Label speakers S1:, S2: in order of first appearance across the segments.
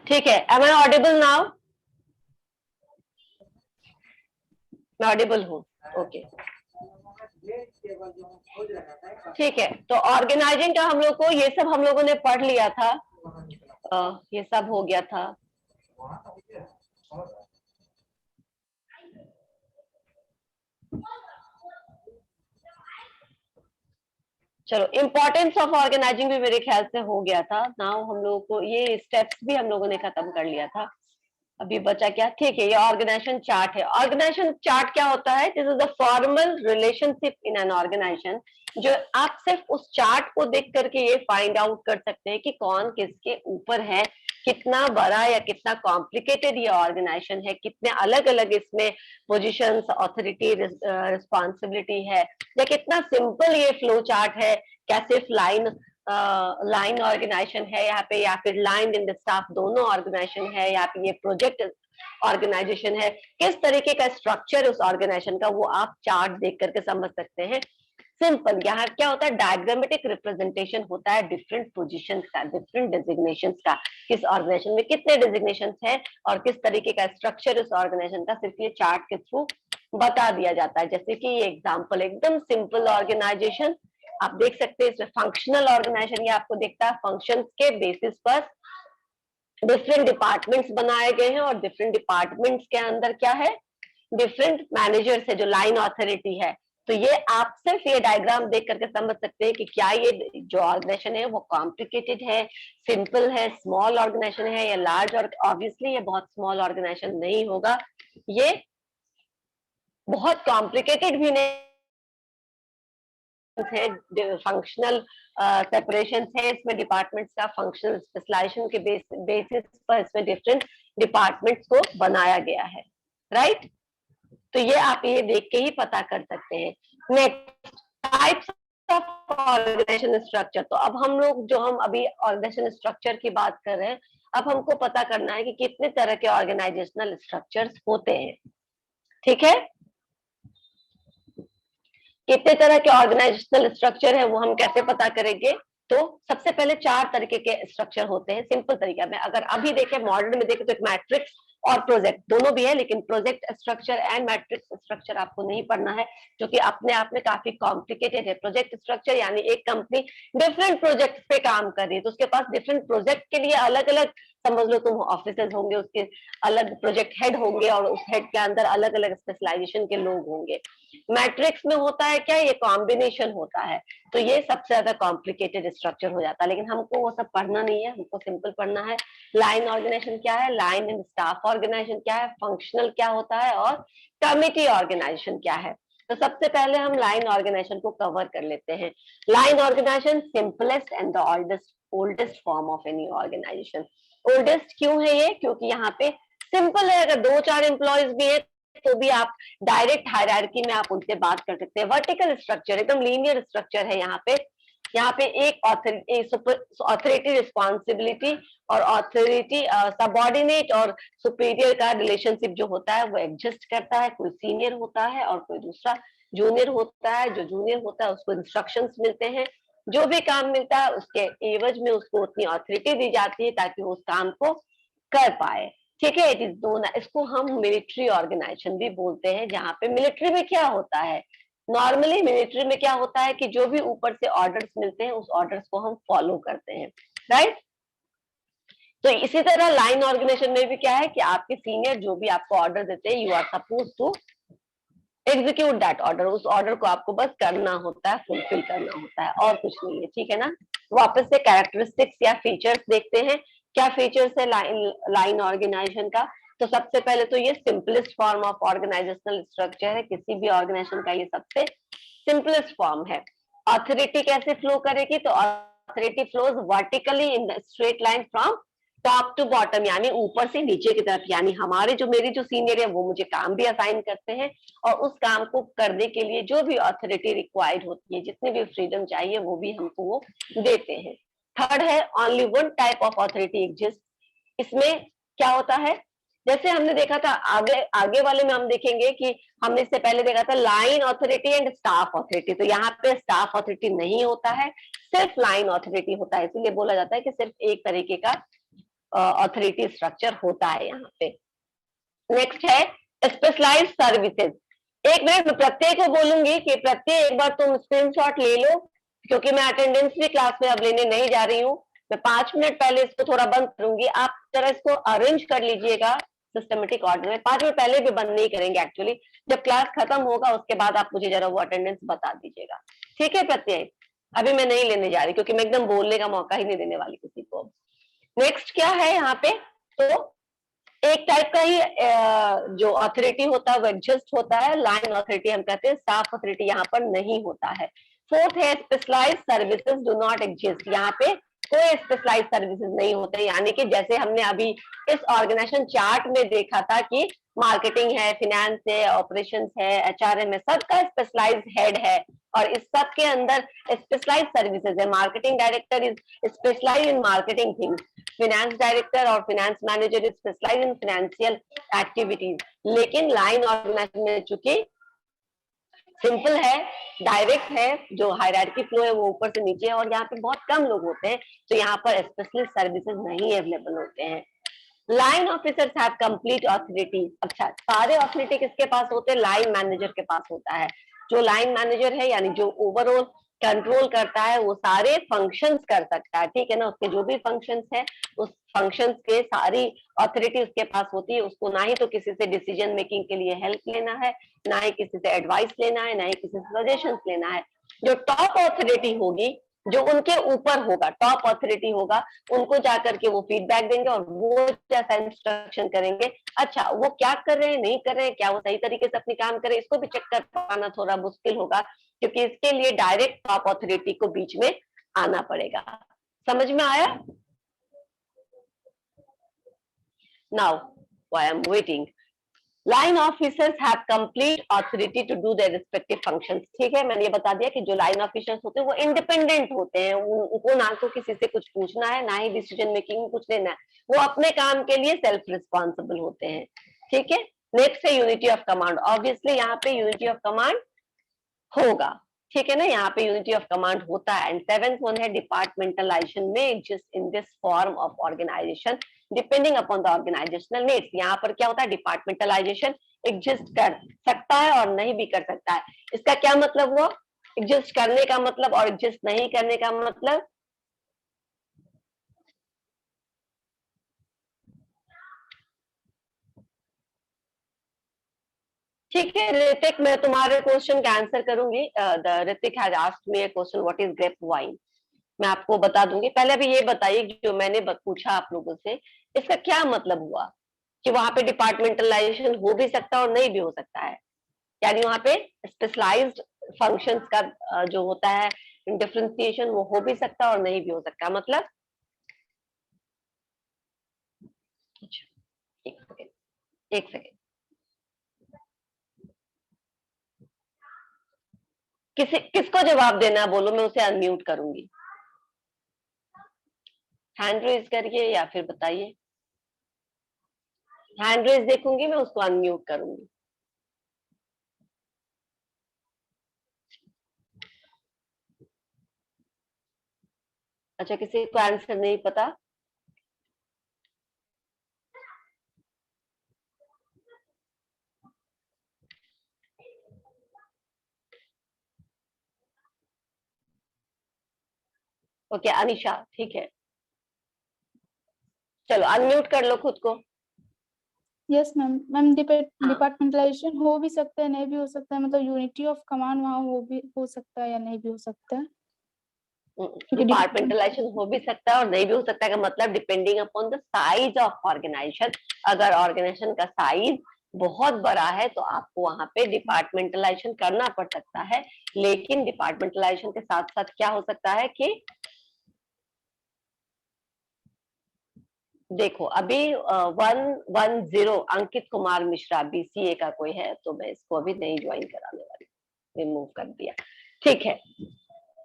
S1: ठीक है, M I audible now? मैं ऑडिबल हूँ, ओके। ठीक है, तो ऑर्गेनाइजिंग का हम लोग को ये सब हम लोगों ने पढ़ लिया था, ये सब हो गया था। चलो, इंपॉर्टेंस ऑफ ऑर्गेनाइजिंग भी मेरे ख्याल से हो गया था। नाउ हम लोगों को ये स्टेप्स भी हम लोगों ने खत्म कर लिया था। अभी बचा क्या? ठीक है, ये ऑर्गेनाइजेशन चार्ट है। ऑर्गेनाइजेशन चार्ट क्या होता है? This is the formal relationship in an organisation, जो आप सिर्फ उस चार्ट को देख करके ये फाइंड आउट कर सकते हैं कि कौन किसके ऊपर है, कितना बड़ा या कितना कॉम्प्लिकेटेड ये ऑर्गेनाइजेशन है, कितने अलग अलग इसमें पोजीशंस, अथॉरिटी, रिस्पॉन्सिबिलिटी है, या कितना सिंपल ये फ्लो चार्ट है, क्या सिर्फ लाइन ऑर्गेनाइजेशन है यहाँ पे, या फिर लाइन इन द स्टाफ दोनों ऑर्गेनाइजेशन है, या फिर ये प्रोजेक्ट ऑर्गेनाइजेशन है, किस तरीके का स्ट्रक्चर उस ऑर्गेनाइजेशन का, वो आप चार्ट देख करके समझ सकते हैं। सिंपल, यहाँ क्या होता है? डायग्रामेटिक रिप्रेजेंटेशन होता है डिफरेंट पोजीशंस का, डिफरेंट डेजिग्नेशंस का, किस ऑर्गेनाइजेशन में कितने डेजिग्नेशंस है और किस तरीके का स्ट्रक्चर उस ऑर्गेनाइजेशन का, सिर्फ ये चार्ट के थ्रू बता दिया जाता है। जैसे कि ये एग्जांपल, एकदम सिंपल ऑर्गेनाइजेशन आप देख सकते हैं। इसमें फंक्शनल ऑर्गेनाइजेशन ये आपको दिखता है, फंक्शंस के बेसिस पर डिफरेंट डिपार्टमेंट्स बनाए गए हैं, और डिफरेंट डिपार्टमेंट्स के अंदर क्या है? डिफरेंट मैनेजर्स है, जो लाइन अथॉरिटी है। तो ये आप सिर्फ ये डायग्राम देख करके समझ सकते हैं कि क्या ये जो ऑर्गेनाइजेशन है वो कॉम्प्लिकेटेड है, सिंपल है, स्मॉल ऑर्गेनाइजेशन है या लार्ज। और ऑब्वियसली ये बहुत स्मॉल ऑर्गेनाइजेशन नहीं होगा, ये बहुत कॉम्प्लिकेटेड भी नहीं है। फंक्शनल सेपरेशन है इसमें डिपार्टमेंट्स का, फंक्शनल स्पेशलाइजेशन के बेसिस पर इसमें डिफरेंट डिपार्टमेंट्स को बनाया गया है, राइट? तो ये आप ये देख के ही पता कर सकते हैं। Next, types of organisation structure. तो अब हम लोग जो हम अभी ऑर्गेनाइजेशन स्ट्रक्चर की बात कर रहे हैं, अब हमको पता करना है कि कितने तरह के ऑर्गेनाइजेशनल स्ट्रक्चर्स होते हैं। ठीक है, कितने तरह के ऑर्गेनाइजेशनल स्ट्रक्चर है वो हम कैसे पता करेंगे? तो सबसे पहले 4 तरीके के स्ट्रक्चर होते हैं, सिंपल तरीका में। अगर अभी देखें, मॉडर्न में देखें, तो एक मैट्रिक्स और प्रोजेक्ट दोनों भी है, लेकिन project structure and matrix structure आपको नहीं पढ़ना है, जो कि अपने आप में काफी कॉम्प्लिकेटेड है। प्रोजेक्ट स्ट्रक्चर यानी एक कंपनी डिफरेंट प्रोजेक्ट पे काम कर रही है, तो उसके पास डिफरेंट प्रोजेक्ट के लिए अलग अलग, समझ लो तुम, ऑफिसेज होंगे, उसके अलग प्रोजेक्ट हेड होंगे, और उस हेड के अंदर अलग अलग स्पेशलाइजेशन के लोग होंगे। मैट्रिक्स में होता है क्या? ये कॉम्बिनेशन होता है, तो ये सबसे ज्यादा कॉम्प्लिकेटेड स्ट्रक्चर हो जाता है, लेकिन हमको वो सब पढ़ना नहीं है, हमको सिंपल पढ़ना है। लाइन ऑर्गेनाइजेशन क्या है, लाइन एंड स्टाफ ऑर्गेनाइजेशन क्या है, फंक्शनल क्या होता है, और कमिटी ऑर्गेनाइजेशन क्या है। तो सबसे पहले हम लाइन ऑर्गेनाइजेशन को कवर कर लेते हैं। Line organisation simplest and the oldest form of any organisation. Oldest क्यों है ये? क्योंकि यहाँ पे सिंपल है, अगर 2-4 एम्प्लॉयज भी है तो भी आप डायरेक्ट हायरार्की में आप उनसे बात कर सकते हैं। वर्टिकल स्ट्रक्चर, एकदम लीनियर स्ट्रक्चर है यहाँ पे। यहाँ पे एक ऑथोरिटी, रिस्पॉन्सिबिलिटी और ऑथोरिटी, सबऑर्डिनेट और सुपीरियर का रिलेशनशिप जो होता है वो एडजस्ट करता है। कोई सीनियर होता है और कोई दूसरा जूनियर होता है। जो जूनियर होता है उसको इंस्ट्रक्शंस मिलते हैं, जो भी काम मिलता है उसके एवज में उसको उतनी ऑथोरिटी दी जाती है ताकि वो उस काम को कर पाए। ठीक है, इट इज नोन, इसको हम मिलिट्री ऑर्गेनाइजेशन भी बोलते हैं। जहाँ पे मिलिट्री में क्या होता है, नॉर्मली मिलिट्री में क्या होता है कि जो भी ऊपर से ऑर्डर्स मिलते हैं उस ऑर्डर्स को हम फॉलो करते हैं, राइट? तो इसी तरह लाइन ऑर्गेनाइजेशन में भी क्या है कि आपके सीनियर जो भी आपको ऑर्डर देते हैं, you are suppose to execute that order. उस ऑर्डर को आपको बस करना होता है, फुलफिल करना होता है, और कुछ नहीं है। ठीक है ना? वापस से कैरेक्टरिस्टिक्स या फीचर्स देखते हैं। क्या फीचर्स है लाइन ऑर्गेनाइजेशन का? तो सबसे पहले तो ये simplest form of organisational structure है, किसी भी ऑर्गेनाइजेशन का ये सबसे सिंपलेस्ट फॉर्म है। ऑथोरिटी कैसे फ्लो करेगी? तो authority flows vertically in the straight line from top to bottom, यानी ऊपर से नीचे की तरफ। यानी हमारे जो मेरी जो सीनियर है वो मुझे काम भी असाइन करते हैं, और उस काम को करने के लिए जो भी अथॉरिटी रिक्वायर्ड होती है, जितनी भी फ्रीडम चाहिए, वो भी हमको वो देते हैं। थर्ड है, only one type of authority exist. इसमें क्या होता है? जैसे हमने देखा था आगे आगे वाले में, हम देखेंगे कि हमने इससे पहले देखा था line authority and staff authority. तो यहाँ पे स्टाफ अथॉरिटी नहीं होता है, सिर्फ लाइन अथॉरिटी होता है। इसीलिए बोला जाता है कि सिर्फ एक तरीके का ऑथोरिटी स्ट्रक्चर होता है यहाँ पे। नेक्स्ट है स्पेशलाइज्ड सर्विसेज। एक मिनट में प्रत्येक को बोलूंगी कि प्रत्येक एक बार तुम स्क्रीनशॉट ले लो, क्योंकि मैं अटेंडेंस भी क्लास में अब लेने नहीं जा रही हूँ। मैं 5 मिनट पहले इसको थोड़ा बंद करूंगी, आप जरा इसको अरेंज कर लीजिएगा सिस्टमेटिक ऑर्डर में। 5 मिनट पहले भी बंद नहीं करेंगे एक्चुअली, जब क्लास खत्म होगा उसके बाद आप मुझे जरा वो अटेंडेंस बता दीजिएगा, ठीक है प्रत्येक? अभी मैं नहीं लेने जा रही, क्योंकि मैं एकदम बोलने का मौका ही नहीं देने वाली किसी को। नेक्स्ट क्या है यहाँ पे, तो एक टाइप का ही जो अथॉरिटी होता है वो एग्जिस्ट होता है, लाइन अथॉरिटी हम कहते हैं, स्टाफ अथॉरिटी यहाँ पर नहीं होता है। फोर्थ है specialised services do not exist. यहाँ पे कोई स्पेशलाइज्ड सर्विसेज नहीं होते, यानी कि जैसे हमने अभी इस ऑर्गेनाइजेशन चार्ट में देखा था कि मार्केटिंग है, फिनेंस है, ऑपरेशंस है, एचआरएम है, सबका स्पेशलाइज्ड हेड है और इस सब के अंदर स्पेशलाइज्ड सर्विसेज है। Marketing director is specialised in marketing things, finance director और finance manager is specialised in financial activities. लेकिन लाइन ऑर्गेनाइजेशन में चूंकि सिंपल है, डायरेक्ट है, जो हायरार्की फ्लो है वो ऊपर से नीचे है और यहाँ पे बहुत कम लोग होते हैं, तो यहाँ पर स्पेशलिस्ट सर्विसेज नहीं अवेलेबल होते हैं। Line officers have complete authority. अच्छा, सारे ऑथोरिटी किसके पास होते हैं? लाइन मैनेजर के पास होता है। जो लाइन मैनेजर है यानी जो ओवरऑल कंट्रोल करता है, वो सारे फंक्शंस कर सकता है, ठीक है ना? उसके जो भी फंक्शंस है उस फंक्शंस के सारी ऑथोरिटी उसके पास होती है। उसको ना ही तो किसी से डिसीजन मेकिंग के लिए हेल्प लेना है, ना ही किसी से एडवाइस लेना है, ना ही किसी से सजेशंस लेना है। जो टॉप ऑथोरिटी होगी, जो उनके ऊपर होगा, टॉप ऑथोरिटी होगा, उनको जाकर के वो फीडबैक देंगे और वो जैसा इंस्ट्रक्शन करेंगे। अच्छा, वो क्या कर रहे हैं, नहीं कर रहे हैं, क्या वो सही तरीके से अपनी काम करे, इसको भी चेक कर पाना थोड़ा मुश्किल होगा, क्योंकि इसके लिए डायरेक्ट टॉप ऑथोरिटी को बीच में आना पड़ेगा। समझ में आया? Now why I am waiting, line officers have complete authority to do their respective functions. ठीक है, मैंने ये बता दिया कि जो लाइन ऑफिसर्स होते हैं वो इंडिपेंडेंट होते हैं, उनको ना तो किसी से कुछ पूछना है, ना ही डिसीजन मेकिंग में कुछ लेना है, वो अपने काम के लिए सेल्फ रिस्पॉन्सिबल होते हैं, ठीक है। नेक्स्ट है यूनिटी ऑफ कमांड। ऑब्वियसली यहाँ पे यूनिटी ऑफ कमांड होगा, ठीक है ना, यहाँ पे यूनिटी ऑफ कमांड होता है। एंड सेवेंथ वन है departmentalisation may exist in this form of organisation depending upon the organisational needs. यहाँ पर क्या होता है, डिपार्टमेंटलाइजेशन एग्जिस्ट कर सकता है और नहीं भी कर सकता है। इसका क्या मतलब हुआ, एग्जिस्ट करने का मतलब और एग्जिस्ट नहीं करने का मतलब? ठीक है ऋतिक, मैं तुम्हारे क्वेश्चन का आंसर करूंगी। Hrithik has asked me a question, what is grapevine. मैं आपको बता दूंगी। पहले अभी ये बताइए, जो मैंने पूछा आप लोगों से, इसका क्या मतलब हुआ कि वहां पे डिपार्टमेंटलाइजेशन हो भी सकता है और नहीं भी हो सकता है, यानी वहां पे स्पेशलाइज्ड फंक्शंस का जो होता है डिफरेंशिएशन, वो हो भी सकता है और नहीं भी हो सकता। मतलब अच्छा, एक सेकेंड, एक सेकेंड, किसको जवाब देना है बोलो, मैं उसे अनम्यूट करूंगी। हैंड रेज करिए या फिर बताइए। हैंड रेज देखूंगी मैं, उसको अनम्यूट करूंगी। अच्छा, किसी को आंसर नहीं पता? ओके अनिशा, ठीक है, चलो अनम्यूट कर लो खुद को।
S2: Yes ma'am. मैम
S1: हाँ,
S2: डिपार्टमेंटलाइजेशन हो भी सकता है, नहीं भी हो सकता है, मतलब यूनिटी ऑफ कमांड वहाँ हो सकता है या नहीं भी हो सकता है, क्योंकि
S1: डिपार्टमेंटलाइजेशन हो भी सकता है और नहीं भी हो सकता है का मतलब depending upon the size of organisation. अगर ऑर्गेनाइजेशन का साइज बहुत बड़ा है तो आपको वहां पे डिपार्टमेंटलाइजेशन करना पड़ सकता है। लेकिन डिपार्टमेंटलाइजेशन के साथ साथ क्या हो सकता है कि देखो अभी 110 अंकित कुमार मिश्रा बीसीए का कोई है, तो मैं इसको अभी नहीं ज्वाइन कराने वाली, रिमूव कर दिया, ठीक है।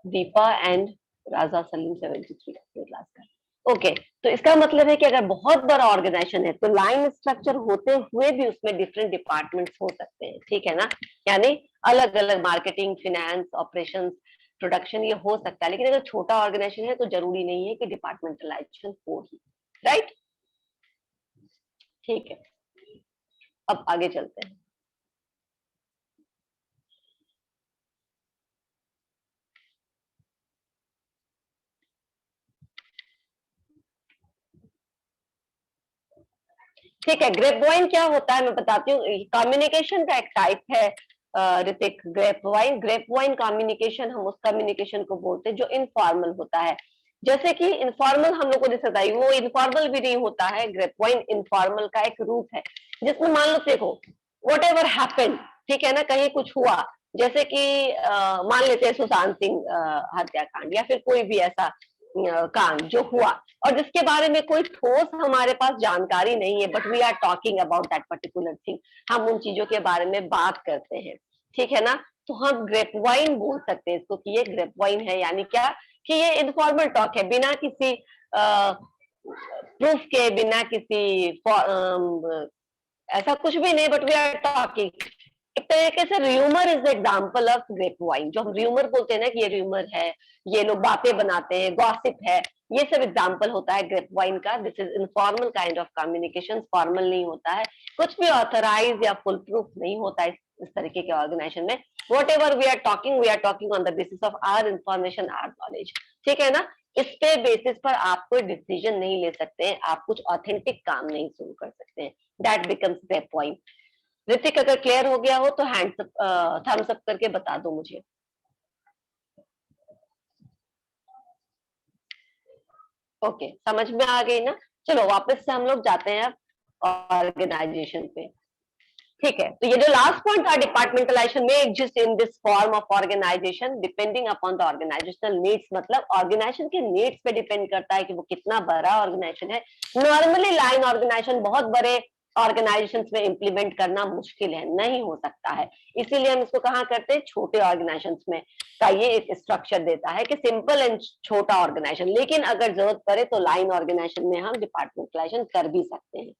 S1: Deepa and Raja Salim 73 class का, ओके। तो इसका मतलब है कि अगर बहुत बड़ा ऑर्गेनाइजेशन है तो लाइन स्ट्रक्चर होते हुए भी उसमें डिफरेंट डिपार्टमेंट्स हो सकते हैं, ठीक है ना, यानी अलग अलग मार्केटिंग, फिनेंस, ऑपरेशंस, प्रोडक्शन, ये हो सकता है। लेकिन अगर छोटा ऑर्गेनाइजेशन है तो जरूरी नहीं है कि डिपार्टमेंटलाइजेशन हो ही, राइट। ठीक है, अब आगे चलते हैं। ठीक है, ग्रेपवाइन क्या होता है मैं बताती हूँ। कम्युनिकेशन का एक टाइप है ऋतिक, ग्रेपवाइन कम्युनिकेशन, हम उस कम्युनिकेशन को बोलते हैं जो इनफॉर्मल होता है। जैसे कि इनफॉर्मल हम लोग को जैसे बताइए, वो इनफॉर्मल भी नहीं होता है। ग्रेपवाइन इनफॉर्मल का एक रूप है जिसमें मान लो देखो वट एवर हैपेंड, ठीक है ना, कहीं कुछ हुआ, जैसे कि मान लेते हैं सुशांत सिंह हत्याकांड या फिर कोई भी ऐसा कांड जो हुआ और जिसके बारे में कोई ठोस हमारे पास जानकारी नहीं है, but we are talking about that particular thing, हम उन चीजों के बारे में बात करते हैं, ठीक है ना। तो हम ग्रेपवाइन बोल सकते हैं इसको कि ये ग्रेपवाइन है, यानी क्या कि ये इनफॉर्मल टॉक है, बिना किसी प्रूफ के, बिना किसी ऐसा कुछ भी नहीं, बट वी आर टॉकिंग। एक तरीके से rumour is the example of grape wine. जो हम र्यूमर बोलते हैं ना कि ये र्यूमर है, ये लोग बातें बनाते हैं, गॉसिप है, ये सब एग्जाम्पल होता है ग्रेप वाइन का। This is informal kind of communication, formal नहीं होता है, कुछ भी ऑथराइज या फुल प्रूफ नहीं होता है इस तरीके के ऑर्गेनाइजेशन में। Whatever we are talking on the basis of our information, our knowledge, ठीक है ना। इसके बेसिस पर आप कोई डिसीजन नहीं ले सकते हैं, आप कुछ ऑथेंटिक काम नहीं शुरू कर सकते हैं। That becomes grapevine. Hrithik अगर क्लियर हो गया हो तो हैंड्स अप, थम्स अप करके बता दो मुझे। ओके, समझ में आ गई ना। चलो वापस से हम लोग जाते हैं ऑर्गेनाइजेशन पे। ठीक है, तो ये जो लास्ट पॉइंट था, departmentalisation may exist in this form of organisation depending upon the organisational needs, मतलब ऑर्गेनाइजेशन के नीड्स पे डिपेंड करता है कि वो कितना बड़ा ऑर्गेनाइजेशन है। नॉर्मली लाइन ऑर्गेनाइजेशन बहुत बड़े ऑर्गेनाइजेशंस में इंप्लीमेंट करना मुश्किल है, नहीं हो सकता है, इसीलिए हम इसको कहाँ करते हैं, छोटे ऑर्गेनाइजेशंस में का ये एक स्ट्रक्चर देता है कि सिंपल एंड छोटा ऑर्गेनाइजेशन। लेकिन अगर जरूरत पड़े तो लाइन ऑर्गेनाइजेशन में हम डिपार्टमेंटलाइजेशन कर भी सकते हैं।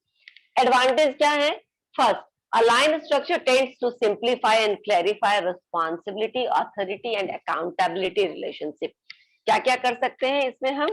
S1: एडवांटेज क्या है? First, a line structure tends to simplify and clarify responsibility, authority and accountability relationship। क्या क्या कर सकते हैं इसमें हम?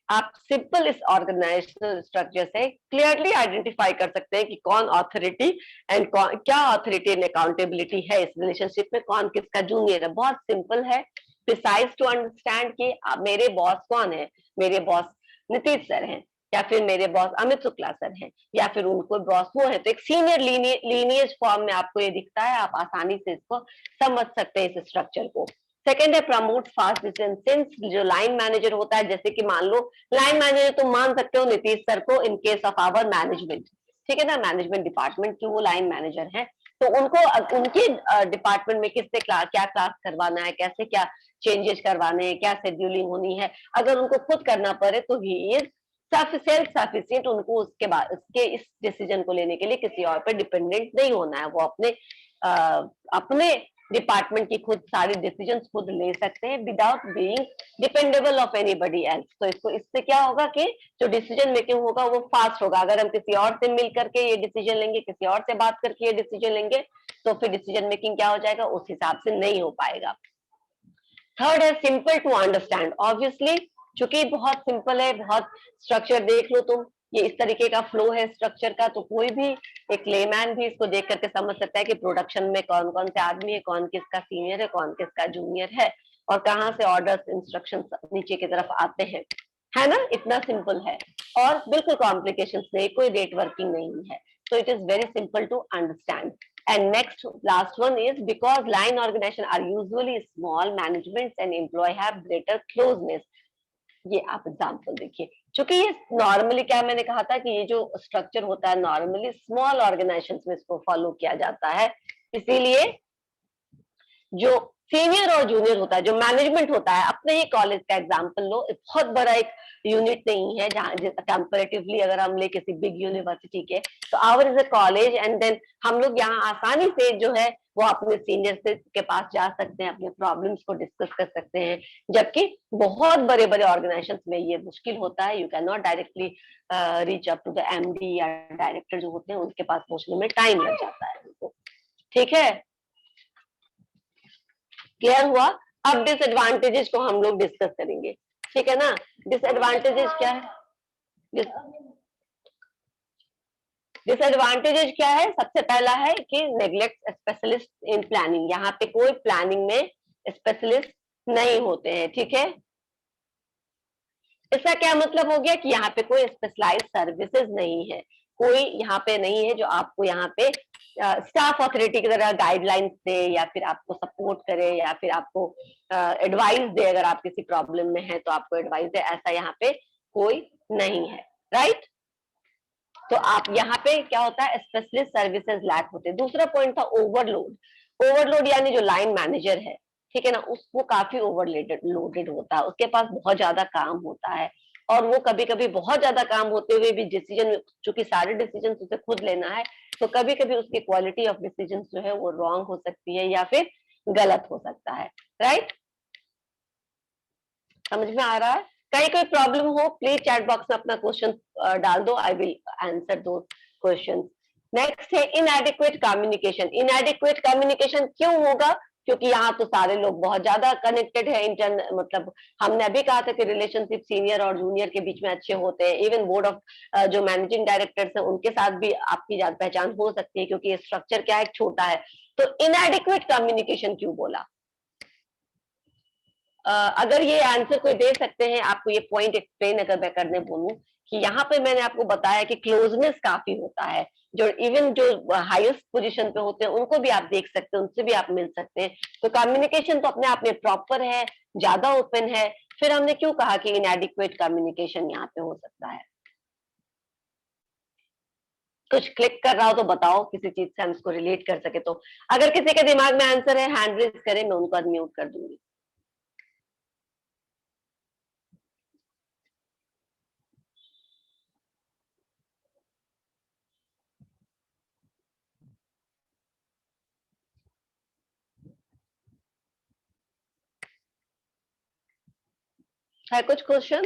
S1: आप सिंपल इस ऑर्गेनाइजेशनल स्ट्रक्चर से क्लियरली आइडेंटिफाई कर सकते हैं कि कौन ऑथोरिटी एंड क्या ऑथोरिटी एंड अकाउंटेबिलिटी है इस रिलेशनशिप में, कौन किसका जूनियर है। बहुत सिंपल है, प्रिसाइज टू अंडरस्टैंड कि मेरे बॉस कौन है, मेरे बॉस नीतीश सर हैं, या फिर मेरे बॉस अमित शुक्ला सर हैं, या फिर उनको बॉस वो है। तो एक सीनियर लीनियज फॉर्म में आपको ये दिखता है, आप आसानी से इसको समझ सकते हैं इस स्ट्रक्चर को। सेकेंड है प्रमोट फास्ट डिसीजन। सिंस जो लाइन मैनेजर होता है, जैसे कि मान लो लाइन मैनेजर तुम मान सकते हो नीतीश सर को in case of our management, ठीक है ना, मैनेजमेंट डिपार्टमेंट की वो लाइन मैनेजर है, तो उनको उनके डिपार्टमेंट में किससे क्या क्लास करवाना है, कैसे क्या चेंजेस करवाने हैं, क्या शेड्यूलिंग होनी है, अगर उनको खुद करना पड़े तो ही इज सेल्फ सफिशिएंट। उनको उसके बाद उसके इस डिसीजन को लेने के लिए किसी और पर डिपेंडेंट नहीं होना है, वो अपने डिपार्टमेंट की खुद सारी डिसीजंस खुद ले सकते हैं without being dependable of anybody else. तो इसको इससे क्या होगा कि जो डिसीजन मेकिंग होगा वो फास्ट होगा। अगर हम किसी और से मिल करके ये डिसीजन लेंगे, किसी और से बात करके ये डिसीजन लेंगे, तो फिर डिसीजन मेकिंग क्या हो जाएगा, उस हिसाब से नहीं हो पाएगा। थर्ड है सिंपल टू अंडरस्टैंड। ऑब्वियसली चूंकि बहुत सिंपल है, बहुत स्ट्रक्चर देख लो तुम, ये इस तरीके का फ्लो है स्ट्रक्चर का, तो कोई भी एक लेमैन भी इसको देख करके समझ सकता है कि प्रोडक्शन में कौन कौन से आदमी है, कौन किसका सीनियर है, कौन किसका जूनियर है, और कहाँ से ऑर्डर्स इंस्ट्रक्शन नीचे की तरफ आते हैं, है ना। इतना सिंपल है और बिल्कुल कॉम्प्लिकेशन नहीं, कोई रेट वर्किंग नहीं है, तो it is very simple to understand. And next, last one is because line organization are usually small, management and employee have greater closeness। ये आप एग्जाम्पल देखिए, क्योंकि ये नॉर्मली क्या मैंने कहा था कि ये जो स्ट्रक्चर होता है नॉर्मली स्मॉल ऑर्गेनाइजेशंस में इसको फॉलो किया जाता है, इसीलिए जो सीनियर और जूनियर होता है, जो मैनेजमेंट होता है, अपने ही कॉलेज का एग्जांपल लो, बहुत बड़ा एक यूनिट नहीं है जहाँ कंपेरेटिवली अगर हम ले किसी बिग यूनिवर्सिटी के, तो our is a college and then हम लोग यहाँ आसानी से जो है वो अपने सीनियर के पास जा सकते हैं, अपने प्रॉब्लम्स को डिस्कस कर सकते हैं, जबकि बहुत बड़े बड़े ऑर्गेनाइजेशंस में ये मुश्किल होता है। You can not directly reach up to the MD या डायरेक्टर जो होते हैं, उनके पास पहुंचने में टाइम लग जाता है उनको। ठीक है, क्लियर हुआ। अब डिसएडवांटेजेस को हम लोग डिस्कस करेंगे, ठीक है ना। डिसएडवांटेजेस क्या है? डिसएडवांटेजेस क्या है? सबसे पहला है कि नेग्लेक्ट स्पेशलिस्ट इन प्लानिंग, यहाँ पे कोई प्लानिंग में स्पेशलिस्ट नहीं होते हैं, ठीक है। इसका क्या मतलब हो गया कि यहाँ पे कोई स्पेशलाइज्ड सर्विसेज नहीं है, कोई यहाँ पे नहीं है जो आपको यहाँ पे स्टाफ अथॉरिटी की तरह गाइडलाइंस दे या फिर आपको सपोर्ट करे या फिर आपको एडवाइस दे। अगर आप किसी प्रॉब्लम में है तो आपको एडवाइस दे, ऐसा यहाँ पे कोई नहीं है, राइट। तो आप यहाँ पे क्या होता है, स्पेशलिस्ट सर्विसेज लैक होते हैं। दूसरा पॉइंट था ओवरलोड। ओवरलोड यानी जो लाइन मैनेजर है, ठीक है ना, वो काफी लोडेड होता है, उसके पास बहुत ज्यादा काम होता है और वो कभी कभी बहुत ज्यादा काम होते हुए भी डिसीजन, चूंकि सारे डिसीजन उसे खुद लेना है, तो कभी कभी उसकी क्वालिटी ऑफ डिसीजन जो है वो रॉन्ग हो सकती है या फिर गलत हो सकता है, राइट। समझ में आ रहा है? कहीं कोई प्रॉब्लम हो प्लीज चैट बॉक्स में अपना क्वेश्चन डाल दो, आई विल आंसर दो क्वेश्चन। नेक्स्ट है इनएडिक्वेट कम्युनिकेशन। इनएडिक्वेट कम्युनिकेशन क्यों होगा? क्योंकि यहाँ तो सारे लोग बहुत ज्यादा कनेक्टेड है, मतलब हमने अभी कहा था कि रिलेशनशिप सीनियर और जूनियर के बीच में अच्छे होते हैं। इवन बोर्ड ऑफ जो मैनेजिंग डायरेक्टर्स है उनके साथ भी आपकी जान पहचान हो सकती है, क्योंकि स्ट्रक्चर क्या है, छोटा है। तो इनएडिक्वेट कम्युनिकेशन क्यों बोला? अगर ये आंसर कोई दे सकते हैं, आपको ये पॉइंट एक्सप्लेन अगर मैं करने बोलूं कि यहाँ पे मैंने आपको बताया कि क्लोजनेस काफी होता है, जो इवन जो हाईएस्ट पोजीशन पे होते हैं उनको भी आप देख सकते हैं, उनसे भी आप मिल सकते हैं। तो कम्युनिकेशन तो अपने आप में प्रॉपर है, ज्यादा ओपन है। फिर हमने क्यों कहा कि इनएडिक्वेट कम्युनिकेशन यहाँ पे हो सकता है? कुछ क्लिक कर रहा हो तो बताओ, किसी चीज से हम इसको रिलेट कर सके तो। अगर किसी के दिमाग में आंसर है हैंड रेज करें, मैं उनको अनम्यूट कर दूंगी। है कुछ क्वेश्चन?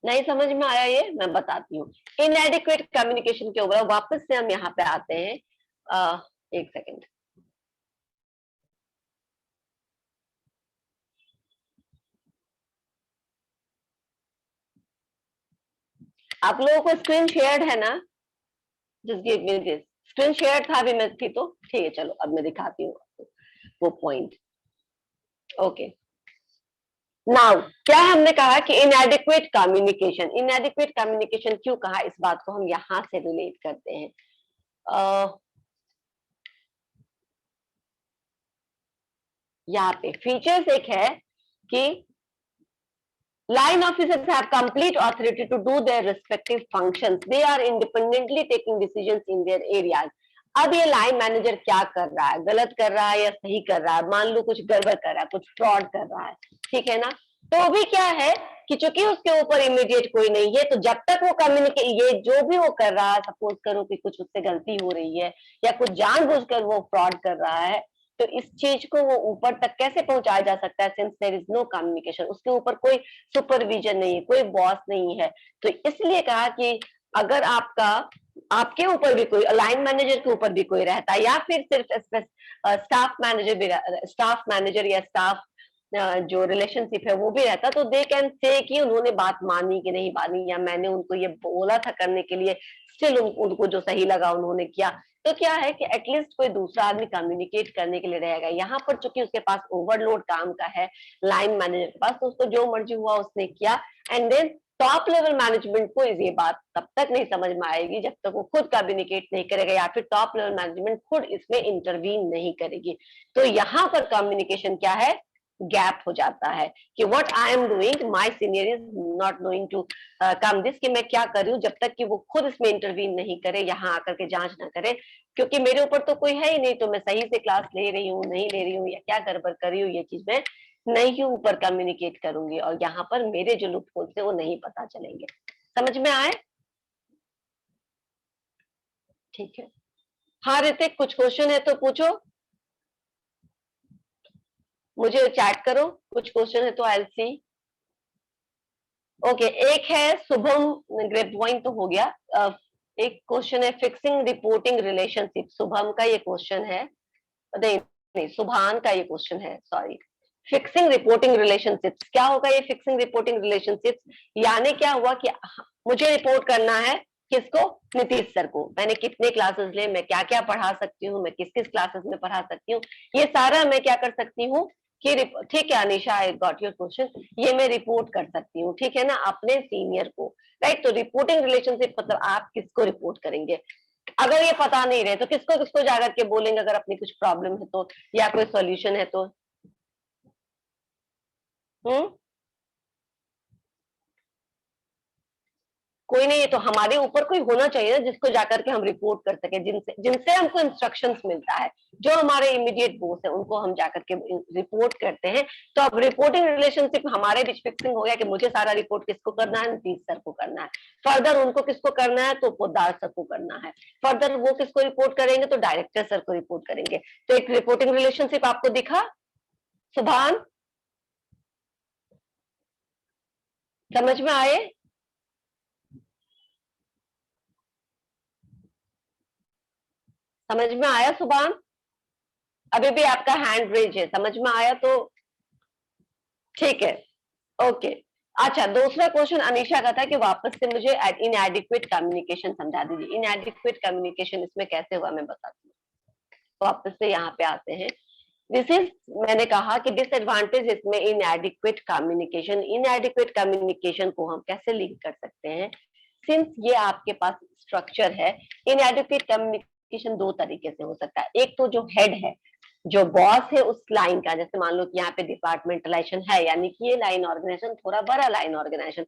S1: नहीं समझ में आया ये? मैं बताती हूँ। इनएडिक्वेट कम्युनिकेशन के ऊपर वापस से हम यहाँ पे आते हैं। एक सेकेंड। आप लोगों को स्क्रीन शेयर्ड है ना? Just give me this. Screen share था अभी मैं थी तो ठीक है, चलो अब मैं दिखाती हूँ वो पॉइंट। ओके, नाउ क्या हमने कहा कि इनएडिक्वेट कम्युनिकेशन। इनएडिक्वेट कम्युनिकेशन क्यों कहा, इस बात को हम यहां से रिलेट करते हैं। यहाँ पे फीचर्स एक है कि line officers have complete authority to do their respective functions. They are independently taking decisions in their areas. अब ये लाइन मैनेजर क्या कर रहा है, गलत कर रहा है या सही कर रहा है, मान लो कुछ गड़बड़ कर रहा है, कुछ फ्रॉड कर रहा है, ठीक है ना, तो भी क्या है कि चूंकि उसके ऊपर इमीडिएट कोई नहीं है, तो जब तक वो कम्युनिकेट, ये जो भी वो कर रहा है, सपोज करो कि कुछ उससे गलती हो रही है या कुछ जानबूझकर वो फ्रॉड कर रहा है, तो इस चीज को वो ऊपर तक कैसे पहुंचाया जा सकता है? Since there is no communication, उसके ऊपर कोई सुपरविजन नहीं है, कोई बॉस नहीं है। तो इसलिए कहा कि अगर आपके ऊपर भी कोई, लाइन मैनेजर के ऊपर भी कोई रहता है या फिर सिर्फ स्टाफ मैनेजर या स्टाफ जो रिलेशनशिप है वो भी रहता, तो दे कैन से कि उन्होंने बात मानी कि नहीं मानी, या मैंने उनको ये बोला था करने के लिए, स्टिल उनको जो सही लगा उन्होंने किया। तो क्या है कि एटलीस्ट कोई दूसरा आदमी कम्युनिकेट करने के लिए रहेगा। यहाँ पर चूंकि उसके पास ओवरलोड काम का है लाइन मैनेजर के पास, तो उसको जो मर्जी हुआ उसने किया। And then top level management को ये बात तब तक नहीं समझ में आएगी जब तक वो खुद कम्युनिकेट नहीं करेगा या फिर टॉप लेवल मैनेजमेंट खुद इसमें इंटरवीन नहीं करेगी। तो यहाँ पर कम्युनिकेशन क्या है, गैप हो जाता है कि what I am doing, my senior is not going to come this, कि मैं क्या कर रही हूँ, जब तक कि वो खुद इसमें इंटरवीन नहीं करे, यहाँ आकर के जांच ना करे, क्योंकि मेरे ऊपर तो कोई है ही नहीं, तो मैं सही से क्लास ले रही हूँ नहीं ले रही हूँ या क्या गड़बड़ कर रही हूँ, ये चीज मैं नहीं ऊपर कम्युनिकेट करूंगी और यहाँ पर मेरे जो लूप होल्स है वो नहीं पता चलेंगे। समझ में आए? ठीक है। हाँ ऋतिक, कुछ क्वेश्चन है तो पूछो, मुझे चैट करो, कुछ क्वेश्चन है तो आई विल सी। ओके, एक है शुभम ग्रेप पॉइंट तो हो गया। एक क्वेश्चन है फिक्सिंग रिपोर्टिंग रिलेशनशिप, शुभम का ये क्वेश्चन है, नहीं नहीं सुभान का ये क्वेश्चन है, सॉरी। फिक्सिंग रिपोर्टिंग रिलेशनशिप्स क्या होगा? ये फिक्सिंग रिपोर्टिंग रिलेशनशिप्स यानी क्या हुआ कि मुझे रिपोर्ट करना है किसको? नीतीश सर को। मैंने कितने क्लासेस ले, मैं क्या क्या पढ़ा सकती हूँ, मैं किस किस क्लासेस में पढ़ा सकती हूँ, ये सारा मैं क्या कर सकती हूँ कि ठीक है Anisha, I got your question, ये मैं रिपोर्ट कर सकती हूँ, ठीक है ना, अपने सीनियर को, राइट। तो रिपोर्टिंग रिलेशनशिप मतलब आप किसको रिपोर्ट करेंगे? अगर ये पता नहीं रहे तो किसको किसको जाकर के बोलेंगे अगर अपनी कुछ प्रॉब्लम है तो, या कोई सॉल्यूशन है तो? हम्म, कोई नहीं है तो हमारे ऊपर कोई होना चाहिए ना जिसको जाकर के हम रिपोर्ट कर सके, जिनसे जिनसे हमको इंस्ट्रक्शंस मिलता है, जो हमारे इमीडिएट बॉस है उनको हम जाकर के रिपोर्ट करते हैं। तो अब रिपोर्टिंग रिलेशनशिप हमारे बीच फिक्सिंग हो गया कि मुझे सारा रिपोर्ट किसको करना है? नीतीश सर को करना है। फर्दर उनको किसको करना है? तो पोद्दार सर को करना है। फर्दर वो किसको रिपोर्ट करेंगे? तो डायरेक्टर सर को रिपोर्ट करेंगे। तो एक रिपोर्टिंग रिलेशनशिप आपको दिखा सुभान? समझ में आए? समझ में आया सुभान? अभी भी आपका हैंड रेज है, समझ में आया तो ठीक है, ओके। अच्छा, दूसरा क्वेश्चन अनीशा का था कि वापस से मुझे इनएडिक्वेट कम्युनिकेशन समझा दीजिए। इनएडिक्वेट कम्युनिकेशन इसमें कैसे हुआ मैं बताती हूँ। वापस से यहाँ पे आते हैं। दिस इज, मैंने कहा कि डिसएडवांटेज इसमें इनएडिक्वेट कम्युनिकेशन। इनएडिक्वेट कम्युनिकेशन को हम कैसे लिंक कर सकते हैं? सिंस ये आपके पास स्ट्रक्चर है, इनएडिक्वेट कम्युनिकेशन दो तरीके से हो सकता है। एक तो जो हेड है, जो बॉस है उस लाइन का, जैसे मान लो कि यहाँ पे डिपार्टमेंटलाइजेशन है, यानी कि ये लाइन ऑर्गेनाइजेशन थोड़ा बड़ा लाइन ऑर्गेनाइजेशन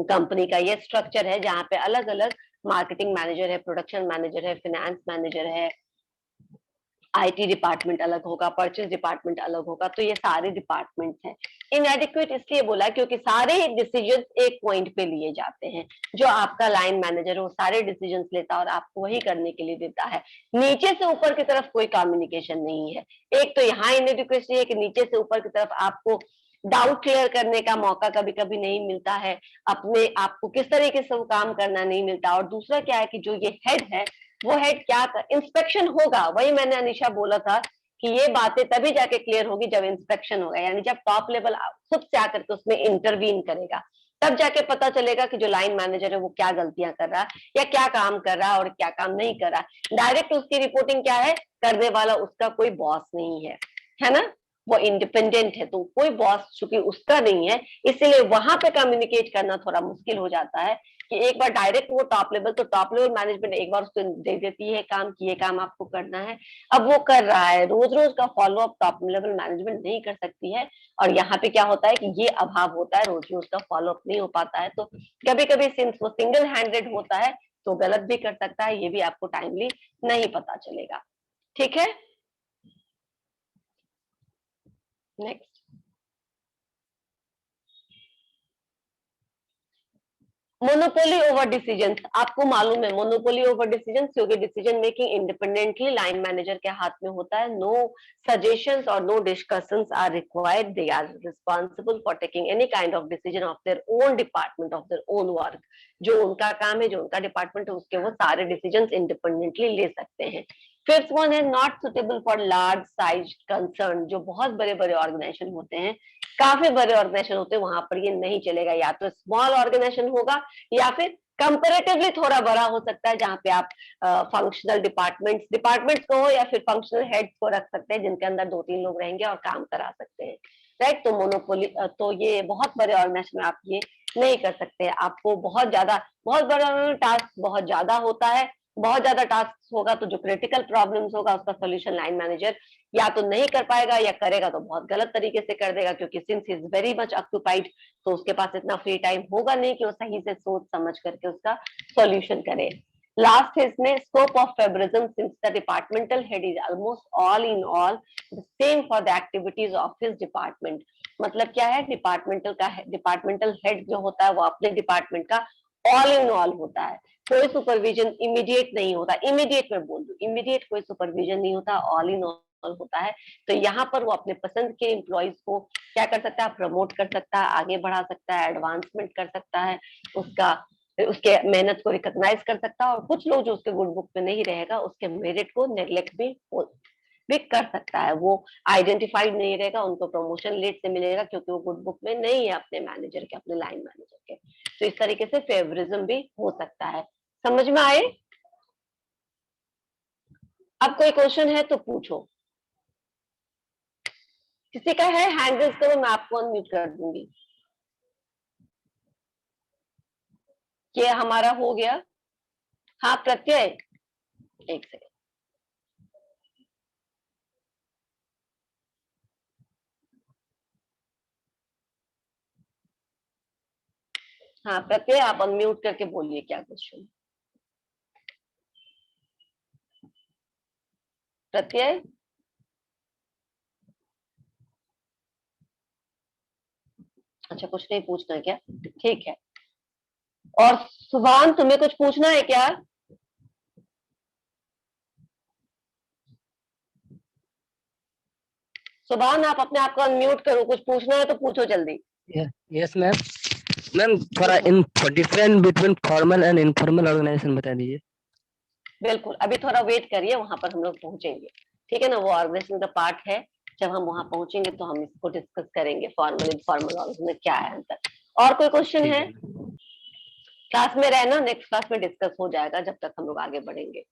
S1: कंपनी का ये स्ट्रक्चर है जहाँ पे अलग अलग मार्केटिंग मैनेजर है, प्रोडक्शन मैनेजर है, फाइनेंस मैनेजर है, आईटी डिपार्टमेंट अलग होगा, परचेज डिपार्टमेंट अलग होगा, तो ये सारे डिपार्टमेंट्स हैं। इनएडिक्वेट इसलिए बोला क्योंकि सारे डिसीजन एक पॉइंट पे लिए जाते हैं। जो आपका लाइन मैनेजर है वो सारे डिसीजन लेता है और आपको वही करने के लिए देता है। नीचे से ऊपर की तरफ कोई कम्युनिकेशन नहीं है। एक तो यहाँ इनएडिक्वेसी है कि नीचे से ऊपर की तरफ आपको डाउट क्लियर करने का मौका कभी कभी नहीं मिलता है, अपने आपको किस तरीके से वो काम करना नहीं मिलता। और दूसरा क्या है कि जो ये हेड है वो हेड क्या कर, इंस्पेक्शन होगा। वही मैंने अनिशा बोला था कि ये बातें तभी जाके क्लियर होगी जब इंस्पेक्शन होगा, यानी जब टॉप लेवल खुद से आकर के उसमें इंटरवीन करेगा, तब जाके पता चलेगा कि जो लाइन मैनेजर है वो क्या गलतियां कर रहा है या क्या काम कर रहा है और क्या काम नहीं कर रहा है। डायरेक्ट उसकी रिपोर्टिंग क्या है करने वाला, उसका कोई बॉस नहीं है ना, वो इंडिपेंडेंट है। तो कोई बॉस चूंकि उसका नहीं है, इसीलिए वहां पे कम्युनिकेट करना थोड़ा मुश्किल हो जाता है कि एक बार डायरेक्ट वो टॉप लेवल, तो टॉप लेवल मैनेजमेंट एक बार उसको दे देती है काम कि ये काम आपको करना है, अब वो कर रहा है, रोज रोज का follow up top level management नहीं कर सकती है। और यहाँ पे क्या होता है कि ये अभाव होता है, रोज रोज का फॉलो अप नहीं हो पाता है। तो कभी कभी सिंस वो सिंगल हैंडेड होता है तो गलत भी कर सकता है, ये भी आपको टाइमली नहीं पता चलेगा। ठीक है, नेक्स्ट। मोनोपोली ओवर डिसीजंस, आपको मालूम है मोनोपोली ओवर डिसीजंस, क्योंकि decision making independently line manager के हाथ में होता है। नो सजेशंस और no discussions are required, they are responsible for taking any kind of decision of their own department, of their own work. जो उनका काम है, जो उनका डिपार्टमेंट है, उसके वो सारे डिसीजंस इंडिपेंडेंटली ले सकते हैं। फिफ्थ वन है not suitable for large size concern, जो बहुत बड़े बड़े ऑर्गेनाइजेशन होते हैं, काफी बड़े ऑर्गेनाइजेशन होते हैं, वहां पर ये नहीं चलेगा। या तो स्मॉल ऑर्गेनाइजेशन होगा या फिर कंपेरेटिवली थोड़ा बड़ा हो सकता है, जहाँ पे आप फंक्शनल डिपार्टमेंट्स को हो या फिर फंक्शनल हेड्स को रख सकते हैं, जिनके अंदर दो तीन लोग रहेंगे और काम करा सकते हैं, राइट। तो मोनोपोली, तो ये बहुत बड़े ऑर्गेनाइजेशन में आप ये नहीं कर सकते। आपको बहुत बड़ा टास्क बहुत ज्यादा होता है, बहुत ज्यादा टास्क होगा तो जो क्रिटिकल प्रॉब्लम्स होगा उसका सोल्यूशन लाइन मैनेजर या तो नहीं कर पाएगा, या करेगा तो बहुत गलत तरीके से कर देगा, क्योंकि since is very much occupied, तो उसके पास इतना फ्री टाइम होगा नहीं कि वो सही से सोच समझ करके उसका सॉल्यूशन करे। लास्ट है इसमें scope of favouritism, since the departmental head is almost all in all the same for the activities of his department. मतलब क्या है, डिपार्टमेंटल हेड जो होता है वो अपने डिपार्टमेंट का ऑल इन ऑल होता है, कोई सुपरविजन इमीडिएट नहीं होता। इमीडिएट में बोल दू, इमीडिएट कोई सुपरविजन नहीं होता, ऑल इन ऑल होता है। तो यहाँ पर वो अपने पसंद के एम्प्लॉइज को क्या कर सकता है, प्रमोट कर सकता है, आगे बढ़ा सकता है, एडवांसमेंट कर सकता है, उसका उसके मेहनत को रिकॉग्नाइज कर सकता है। और कुछ लोग जो उसके गुड बुक में नहीं रहेगा, उसके मेरिट को नेग्लेक्ट भी कर सकता है। वो आइडेंटिफाइड नहीं रहेगा, उनको प्रमोशन लेट से मिलेगा क्योंकि वो गुड बुक में नहीं है अपने मैनेजर के, अपने लाइन मैनेजर के। तो इस तरीके से फेवरिज्म भी हो सकता है। समझ में आए? अब कोई क्वेश्चन है तो पूछो। किसी का है हैंड रेज करो, मैं आपको अनम्यूट कर दूंगी। ये हमारा हो गया। हाँ प्रत्यय, एक सेकेंड। हाँ प्रत्यय, आप अनम्यूट करके बोलिए क्या क्वेश्चन। प्रत्यय, अच्छा कुछ नहीं पूछना क्या, ठीक है। और सुभान तुम्हें कुछ पूछना है क्या? सुभान आप अपने आप को अनम्यूट करो, कुछ पूछना है तो पूछो जल्दी।
S3: Yes ma'am. मैम थोड़ा different between formal and informal organisation बता दीजिए।
S1: बिल्कुल, अभी थोड़ा वेट करिए, वहां पर हम लोग पहुंचेंगे, ठीक है ना। वो ऑर्गेनाइजेशन का पार्ट है, जब हम वहां पहुंचेंगे तो हम इसको डिस्कस करेंगे, फॉर्मल इनफॉर्मल ऑर्गेनाइजेशन में क्या है अंतर। और कोई क्वेश्चन
S3: ठीक
S1: है?
S3: है मैम।
S1: क्लास में रहना, नेक्स्ट क्लास में डिस्कस हो जाएगा जब तक हम लोग आगे बढ़ेंगे।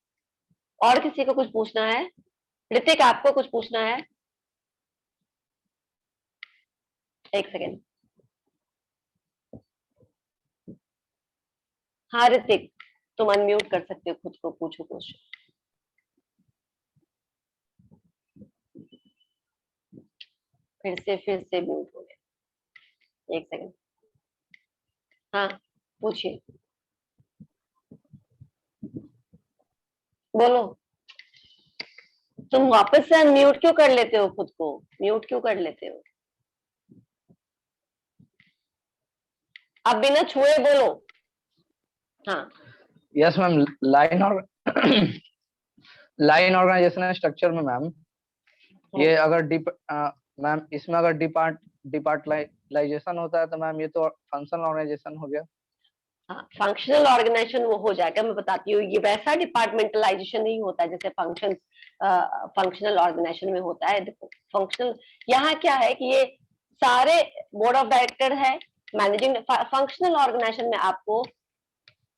S1: और किसी को कुछ पूछना है? ऋतिक आपको कुछ पूछना है? एक सेकेंड। हाँ ऋतिक, तुम अनम्यूट कर सकते हो खुद को, पूछो क्वेश्चन। फिर से म्यूट हो गया, एक सेकेंड। हाँ पूछिए, बोलो। तुम वापस से अनम्यूट क्यों कर लेते हो खुद को, म्यूट क्यों कर लेते हो? अब बिना छुए बोलो। हाँ
S4: यस मैम। लाइन और लाइन ऑर्गेनाइजेशन स्ट्रक्चर में मैम, ये अगर मैम इसमें अगर डिपार्टलाइजेशन होता है तो मैम ये तो फंक्शनल ऑर्गेनाइजेशन हो गया।
S1: हाँ, फंक्शनल ऑर्गेनाइजेशन वो हो जाएगा, मैं बताती हूँ। ये वैसा डिपार्टमेंटलाइजेशन नहीं होता है जैसे फंक्शनल ऑर्गेनाइजेशन में होता है। देखो फंक्शनल, यहाँ क्या है कि ये सारे बोर्ड ऑफ डायरेक्टर है, मैनेजिंग। फंक्शनल ऑर्गेनाइजेशन में आपको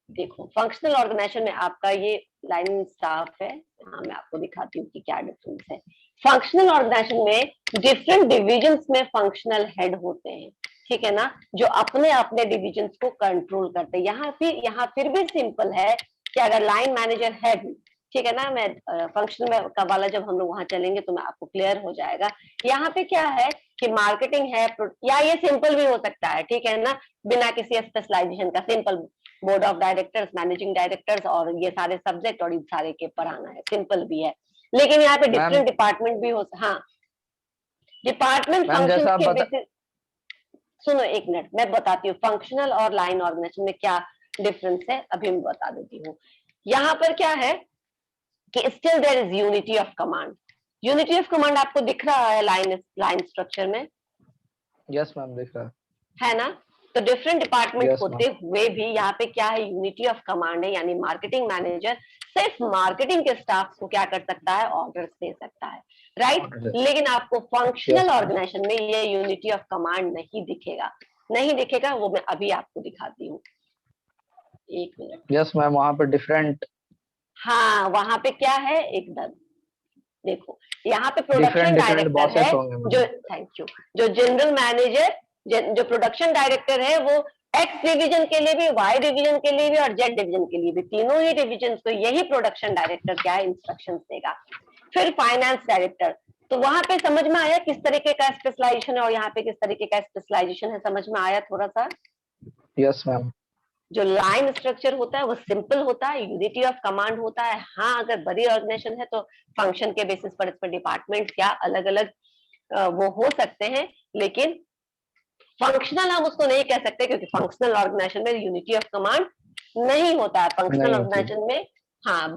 S1: देखो, फंक्शनल ऑर्गेनाइजेशन में आपका ये लाइन स्टाफ है। हाँ मैं आपको दिखाती हूँ कि क्या डिफरेंस है। फंक्शनल ऑर्गेनाइजेशन में डिफरेंट डिविजन्स में फंक्शनल हेड होते हैं, ठीक है ना, जो अपने अपने डिविजन्स को कंट्रोल करते हैं। यहाँ फिर भी सिंपल है कि अगर लाइन मैनेजर है भी, ठीक है ना, मैं फंक्शनल में का वाला जब हम लोग वहां चलेंगे तो मैं आपको क्लियर हो जाएगा। यहाँ पे क्या है कि मार्केटिंग है, या ये सिंपल भी हो सकता है, ठीक है ना, बिना किसी स्पेशलाइजेशन का। Simple board of directors, managing directors और ये सारे सब्जेक्ट और इन सारे के पढ़ाना है, सिंपल भी है। लेकिन यहाँ पे डिफरेंट डिपार्टमेंट भी हो, हाँ डिपार्टमेंट फंक्शन के बेसिस। सुनो एक मिनट, मैं बताती हूँ फंक्शनल और लाइन ऑर्गेनाइजेशन में क्या डिफरेंस है, अभी मैं बता देती हूँ। यहाँ पर क्या है कि still there is unity of command. Unity of command आपको दिख रहा है लाइन स्ट्रक्चर में?
S4: यस मैम दिख रहा
S1: है ना। तो डिफरेंट डिपार्टमेंट
S4: Yes,
S1: होते हुए भी यहाँ पे क्या है, यूनिटी ऑफ कमांड है। यानी मार्केटिंग मैनेजर सिर्फ मार्केटिंग के स्टाफ को क्या कर सकता है, ऑर्डर्स दे सकता है, राइट। लेकिन आपको फंक्शनल ऑर्गेनाइजेशन में ये यूनिटी ऑफ कमांड नहीं दिखेगा, नहीं दिखेगा। वो मैं अभी आपको दिखाती हूँ, एक मिनट।
S4: यस मैम, वहाँ पे डिफरेंट,
S1: हाँ वहां पे क्या है एकदम, देखो यहाँ पे प्रोडक्शन
S4: डिफरेंट
S1: डायरेक्टर है,
S4: बॉसेस होंगे
S1: जो,
S4: मैम।
S1: थैंक यू, जो जनरल मैनेजर, जो प्रोडक्शन डायरेक्टर है वो एक्स डिवीजन के लिए भी, वाई डिवीजन के लिए भी और जेड डिवीजन के लिए भी, तीनों ही डिवीजन को यही प्रोडक्शन डायरेक्टर क्या है, इंस्ट्रक्शंस देगा। फिर फाइनेंस डायरेक्टर, तो वहां पे समझ में आया किस तरीके का स्पेशलाइजेशन है और यहाँ पे किस तरीके का स्पेशलाइजेशन है, समझ में आया थोड़ा सा?
S4: Yes ma'am.
S1: जो लाइन स्ट्रक्चर होता है वो सिंपल होता है, यूनिटी ऑफ कमांड होता है। हाँ अगर बड़ी ऑर्गेनाइजेशन है तो फंक्शन के बेसिस पर इस पर डिपार्टमेंट क्या अलग अलग वो हो सकते हैं, लेकिन फंक्शनल हम उसको नहीं कह सकते, क्योंकि फंक्शनल ऑर्गेनाइजेशन में यूनिटी ऑफ कमांड नहीं होता है। फंक्शनल
S4: नहीं होती।
S1: ऑर्गेनाइजेशन में हाँ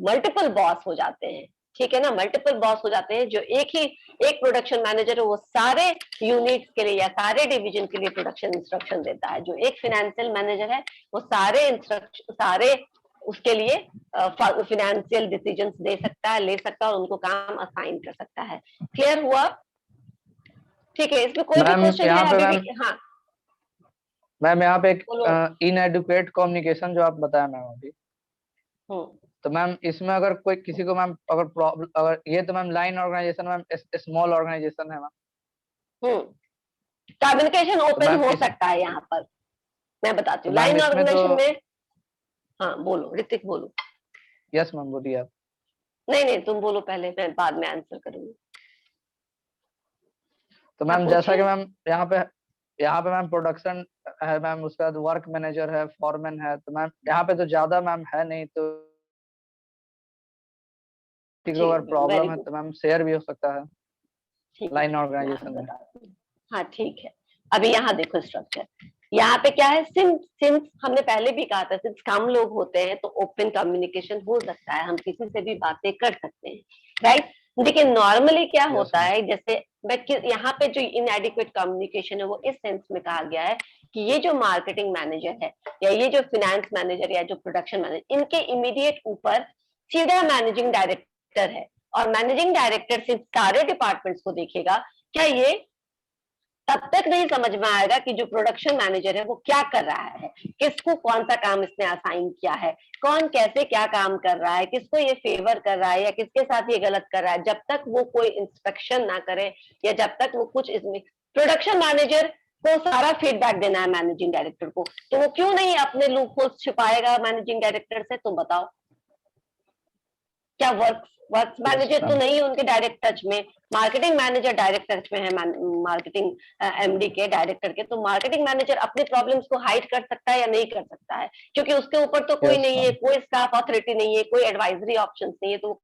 S1: मल्टीपल बॉस हो जाते हैं, ठीक है ना, मल्टीपल बॉस हो जाते हैं। जो एक प्रोडक्शन मैनेजर है वो सारे यूनिट्स के लिए या सारे डिवीजन के लिए प्रोडक्शन इंस्ट्रक्शन देता है। जो एक फाइनेंशियल मैनेजर है वो सारे उसके लिए फाइनेंशियल डिसीजंस दे सकता है, ले सकता है और उनको काम असाइन कर सकता है। क्लियर हुआ? ठीक है, इसमें कोई भी
S4: मैम
S1: क्वेश्चन
S4: यहाँ
S1: है
S4: पे
S1: अभी
S4: मैम,
S1: भी? हाँ
S4: मैम यहाँ पे एक
S1: बोलो।
S4: इनएडुकेट कम्युनिकेशन जो आप बताया मैम अभी, तो मैम इसमें अगर कोई किसी को मैम अगर प्रॉब्लम, अगर ये तो ma'am line organisation ma'am small organisation है मैम।
S1: कम्युनिकेशन ओपन
S4: मैम
S1: हो
S4: इस-
S1: सकता है यहाँ पर, मैं बताती
S4: तो
S1: हूँ।
S4: मैम
S1: लाइन
S4: इसमें
S1: ऑर्गेनाइजेशन
S4: तो
S1: में, हाँ बोलो ऋतिक बोलो।
S4: यस मैम बोलिए आप।
S1: नहीं नहीं तुम बोलो पहले, मैं बाद में आंसर करूंगी।
S4: तो
S1: हाँ
S4: मैम जैसा कि
S1: पूछिए।
S4: मैम यहाँ पे मैम प्रोडक्शन है मैम, उसके बाद वर्क मैनेजर है, फॉरमैन है, तो मैम यहाँ पे तो ज्यादा मैम है नहीं, तो किसी को
S1: जी
S4: अगर
S1: वेरी
S4: प्रॉब्लम है
S1: गुड,
S4: तो मैम शेयर भी हो सकता है
S1: ठीक
S4: लाइन
S1: है मैं
S4: ऑर्गेनाइजेशन
S1: आपको
S4: में।
S1: बताती हूँ। हाँ ठीक है, अभी यहाँ देखो स्ट्रक्चर, यहाँ पे क्या है, सिंस हमने पहले भी कहा था, सिंस कम लोग होते हैं तो ओपन कम्युनिकेशन हो सकता है, हम किसी से भी बातें कर सकते हैं, राइट। लेकिन नॉर्मली क्या
S4: यस
S1: होता
S4: मैम।
S1: है, जैसे यहाँ पे जो इनएडिक्वेट कम्युनिकेशन है वो इस सेंस में कहा गया है कि ये जो मार्केटिंग मैनेजर है या ये जो फिनेंस मैनेजर या जो प्रोडक्शन मैनेजर, इनके इमीडिएट ऊपर सीधा मैनेजिंग डायरेक्टर है, और मैनेजिंग डायरेक्टर सिर्फ सारे डिपार्टमेंट्स को देखेगा। क्या ये तब तक नहीं समझ में आएगा कि जो प्रोडक्शन मैनेजर है वो क्या कर रहा है, किसको कौन सा काम इसने असाइन किया है, कौन कैसे क्या काम कर रहा है, किसको ये फेवर कर रहा है या किसके साथ ये गलत कर रहा है, जब तक वो कोई इंस्पेक्शन ना करे या जब तक वो कुछ इसमें, प्रोडक्शन मैनेजर को सारा फीडबैक देना है मैनेजिंग डायरेक्टर को, तो वो क्यों नहीं अपने लूप होल्स छिपाएगा मैनेजिंग डायरेक्टर से, तुम बताओ। क्या वर्क
S4: यस
S1: मैनेजर तो
S4: मैम।
S1: नहीं है उनके डायरेक्ट टच में, मार्केटिंग मैनेजर डायरेक्ट टच में है मार्केटिंग एमडी के, डायरेक्टर के, तो मार्केटिंग मैनेजर अपनी प्रॉब्लम्स को हाइड कर सकता है या नहीं कर सकता है, क्योंकि उसके ऊपर तो कोई
S4: यस
S1: नहीं है,
S4: मैम।
S1: कोई स्टाफ अथॉरिटी नहीं है, कोई एडवाइजरी ऑप्शंस नहीं है, तो